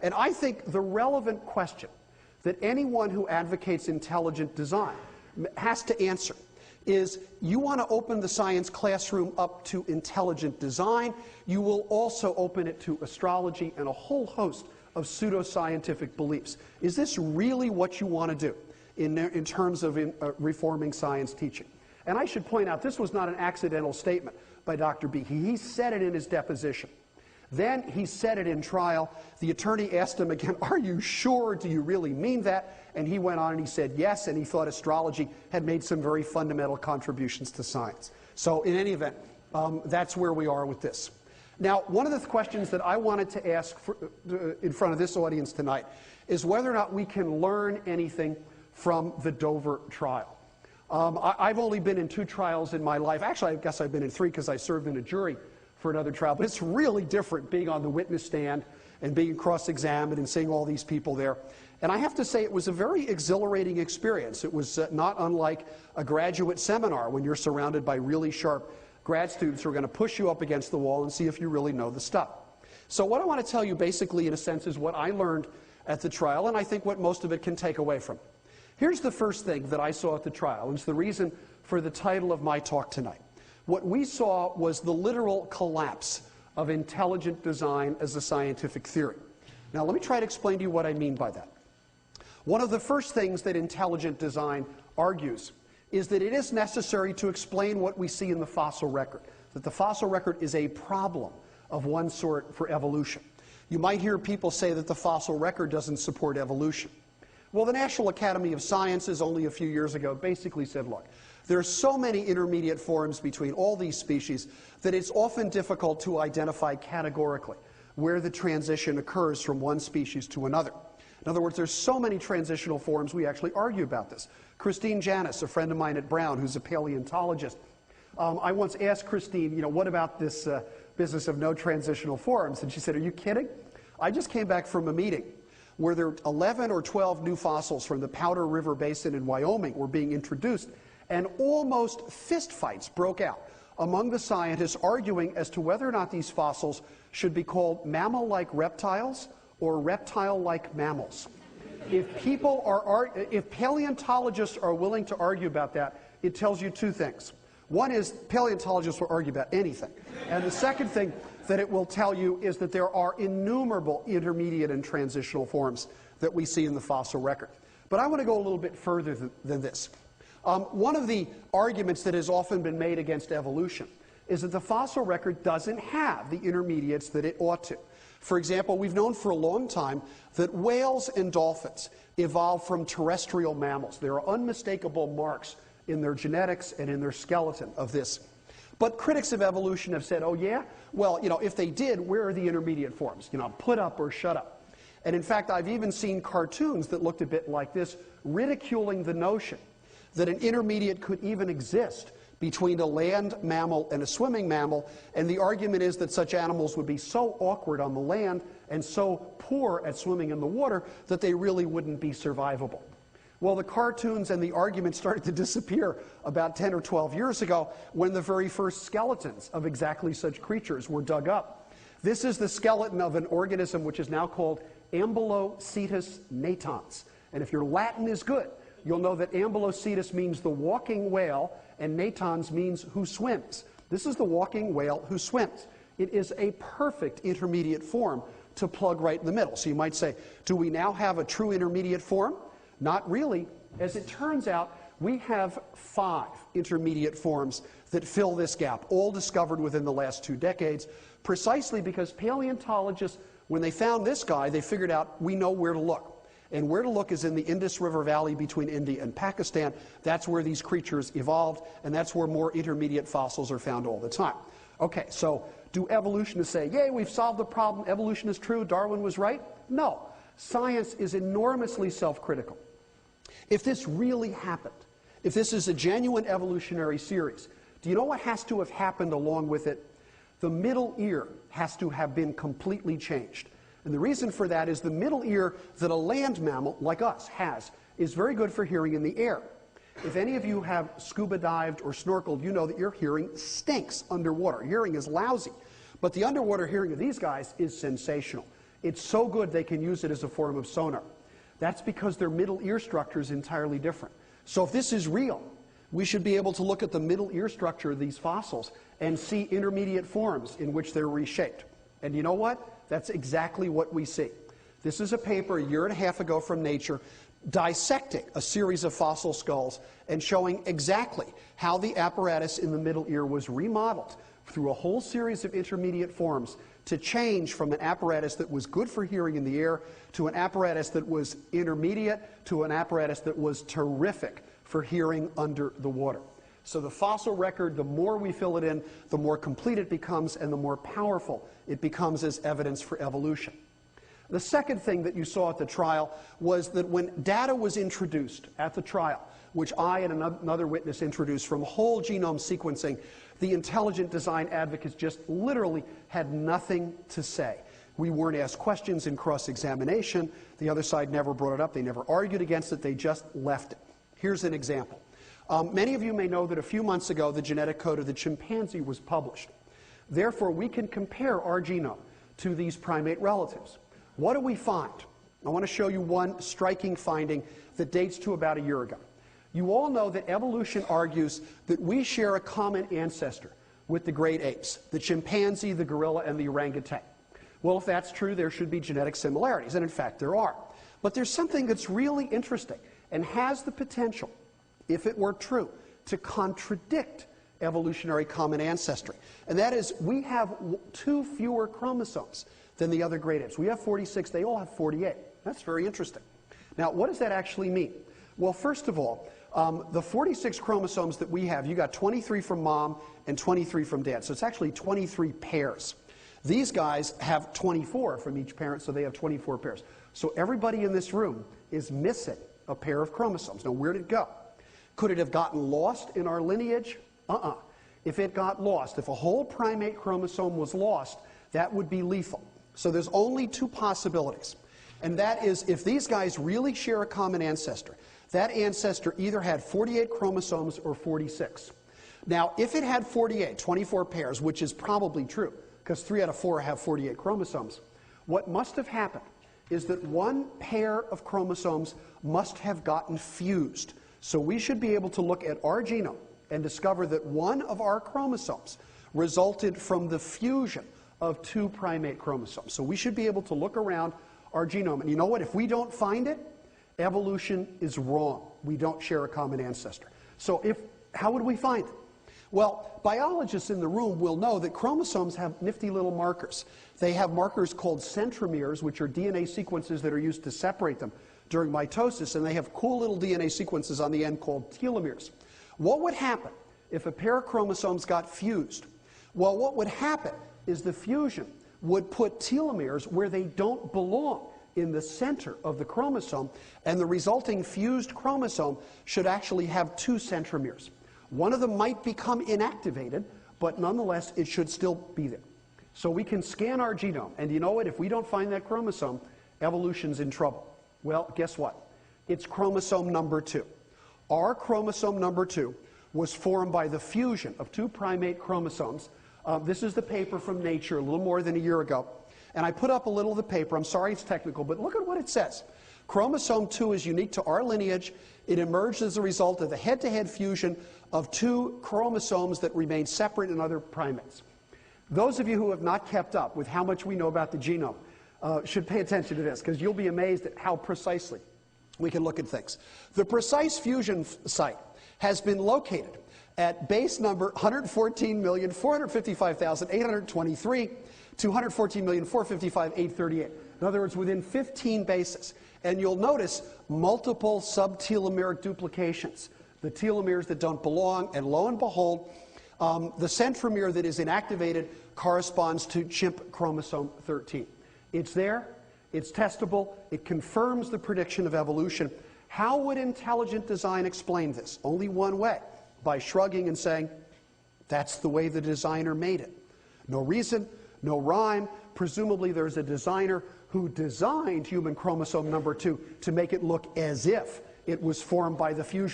And I think the relevant question that anyone who advocates intelligent design has to answer is, you want to open the science classroom up to intelligent design, you will also open it to astrology and a whole host of pseudoscientific beliefs. Is this really what you want to do in terms of reforming science teaching? And I should point out, this was not an accidental statement by Dr. B. He said it in his deposition. Then he said it in trial. The attorney asked him again, are you sure? Do you really mean that? And he went on and he said yes, and he thought astrology had made some very fundamental contributions to science. So in any event, that's where we are with this. Now, one of the questions that I wanted to ask in front of this audience tonight is whether or not we can learn anything from the Dover trial. I've only been in 2 trials in my life. Actually, I guess I've been in 3 because I served in a jury for another trial. But it's really different being on the witness stand and being cross-examined and seeing all these people there. And I have to say, it was a very exhilarating experience. It was not unlike a graduate seminar when you're surrounded by really sharp grad students who are going to push you up against the wall and see if you really know the stuff. So what I want to tell you basically, in a sense, is what I learned at the trial, and I think what most of it can take away from it. Here's the first thing that I saw at the trial, and it's the reason for the title of my talk tonight. What we saw was the literal collapse of intelligent design as a scientific theory. Now, let me try to explain to you what I mean by that. One of the first things that intelligent design argues is that it is necessary to explain what we see in the fossil record, that the fossil record is a problem of one sort for evolution. You might hear people say that the fossil record doesn't support evolution. Well, the National Academy of Sciences only a few years ago basically said, look, there are so many intermediate forms between all these species that it's often difficult to identify categorically where the transition occurs from one species to another. In other words, there's so many transitional forms, we actually argue about this. Christine Janis, a friend of mine at Brown, who's a paleontologist, I once asked Christine, you know, what about this business of no transitional forms? And she said, are you kidding? I just came back from a meeting where there were 11 or 12 new fossils from the Powder River Basin in Wyoming were being introduced, and almost fistfights broke out among the scientists arguing as to whether or not these fossils should be called mammal-like reptiles or reptile-like mammals. If paleontologists are willing to argue about that, it tells you 2 things. One is paleontologists will argue about anything. And the second thing that it will tell you is that there are innumerable intermediate and transitional forms that we see in the fossil record. But I want to go a little bit further than this. One of the arguments that has often been made against evolution is that the fossil record doesn't have the intermediates that it ought to. For example, we've known for a long time that whales and dolphins evolved from terrestrial mammals. There are unmistakable marks in their genetics and in their skeleton of this. But critics of evolution have said, oh yeah? Well, you know, if they did, where are the intermediate forms? You know, put up or shut up. And in fact, I've even seen cartoons that looked a bit like this, ridiculing the notion that an intermediate could even exist between a land mammal and a swimming mammal, and the argument is that such animals would be so awkward on the land and so poor at swimming in the water that they really wouldn't be survivable. Well, the cartoons and the arguments started to disappear about 10 or 12 years ago when the very first skeletons of exactly such creatures were dug up. This is the skeleton of an organism which is now called Ambulocetus natans. And if your Latin is good, you'll know that Ambulocetus means the walking whale, and natans means who swims. This is the walking whale who swims. It is a perfect intermediate form to plug right in the middle. So you might say, do we now have a true intermediate form? Not really. As it turns out, we have 5 intermediate forms that fill this gap, all discovered within the last 2 decades, precisely because paleontologists, when they found this guy, they figured out we know where to look. And where to look is in the Indus River Valley between India and Pakistan. That's where these creatures evolved, and that's where more intermediate fossils are found all the time. Okay, so do evolutionists say, yay, we've solved the problem, evolution is true, Darwin was right? No. Science is enormously self-critical. If this really happened, if this is a genuine evolutionary series, do you know what has to have happened along with it? The middle ear has to have been completely changed. And the reason for that is the middle ear that a land mammal like us has is very good for hearing in the air. If any of you have scuba dived or snorkeled, you know that your hearing stinks underwater. Hearing is lousy. But the underwater hearing of these guys is sensational. It's so good they can use it as a form of sonar. That's because their middle ear structure is entirely different. So if this is real, we should be able to look at the middle ear structure of these fossils and see intermediate forms in which they're reshaped. And you know what? That's exactly what we see. This is a paper a year and a half ago from Nature dissecting a series of fossil skulls and showing exactly how the apparatus in the middle ear was remodeled through a whole series of intermediate forms to change from an apparatus that was good for hearing in the air to an apparatus that was intermediate to an apparatus that was terrific for hearing under the water. So the fossil record, the more we fill it in, the more complete it becomes and the more powerful it becomes as evidence for evolution. The second thing that you saw at the trial was that when data was introduced at the trial, which I and another witness introduced from whole genome sequencing, the intelligent design advocates just literally had nothing to say. We weren't asked questions in cross-examination. The other side never brought it up. They never argued against it. They just left it. Here's an example. Many of you may know that a few months ago the genetic code of the chimpanzee was published. Therefore, we can compare our genome to these primate relatives. What do we find? I want to show you one striking finding that dates to about a year ago. You all know that evolution argues that we share a common ancestor with the great apes, the chimpanzee, the gorilla, and the orangutan. Well, if that's true, there should be genetic similarities, and in fact there are. But there's something that's really interesting and has the potential, if it were true, to contradict evolutionary common ancestry. And that is, we have 2 fewer chromosomes than the other great apes. We have 46, they all have 48. That's very interesting. Now, what does that actually mean? Well, first of all, the 46 chromosomes that we have, you got 23 from mom and 23 from dad. So it's actually 23 pairs. These guys have 24 from each parent, so they have 24 pairs. So everybody in this room is missing a pair of chromosomes. Now, where did it go? Could it have gotten lost in our lineage? If it got lost, if a whole primate chromosome was lost, that would be lethal. So there's only 2 possibilities. And that is, if these guys really share a common ancestor, that ancestor either had 48 chromosomes or 46. Now, if it had 48, 24 pairs, which is probably true, because 3 out of 4 have 48 chromosomes, what must have happened is that 1 pair of chromosomes must have gotten fused. So we should be able to look at our genome and discover that 1 of our chromosomes resulted from the fusion of 2 primate chromosomes. So we should be able to look around our genome. And you know what? If we don't find it, evolution is wrong. We don't share a common ancestor. So how would we find it? Well, biologists in the room will know that chromosomes have nifty little markers. They have markers called centromeres, which are DNA sequences that are used to separate them during mitosis, and they have cool little DNA sequences on the end called telomeres. What would happen if a pair of chromosomes got fused? Well, what would happen is the fusion would put telomeres where they don't belong, in the center of the chromosome, and the resulting fused chromosome should actually have 2 centromeres. One of them might become inactivated, but nonetheless it should still be there. So we can scan our genome, and you know what? If we don't find that chromosome, evolution's in trouble. Well, guess what? It's chromosome number 2. Our chromosome number 2 was formed by the fusion of 2 primate chromosomes. This is the paper from Nature a little more than a year ago. And I put up a little of the paper. I'm sorry it's technical, but look at what it says. Chromosome 2 is unique to our lineage. It emerged as a result of the head-to-head fusion of 2 chromosomes that remain separate in other primates. Those of you who have not kept up with how much we know about the genome should pay attention to this, because you'll be amazed at how precisely we can look at things. The precise fusion site has been located at base number 114,455,823 to 114,455,838. In other words, within 15 bases. And you'll notice multiple subtelomeric duplications, the telomeres that don't belong, and lo and behold, the centromere that is inactivated corresponds to chimp chromosome 13. It's there, it's testable, it confirms the prediction of evolution. How would intelligent design explain this? Only one way, by shrugging and saying, that's the way the designer made it. No reason, no rhyme. Presumably there's a designer who designed human chromosome number 2 to make it look as if it was formed by the fusion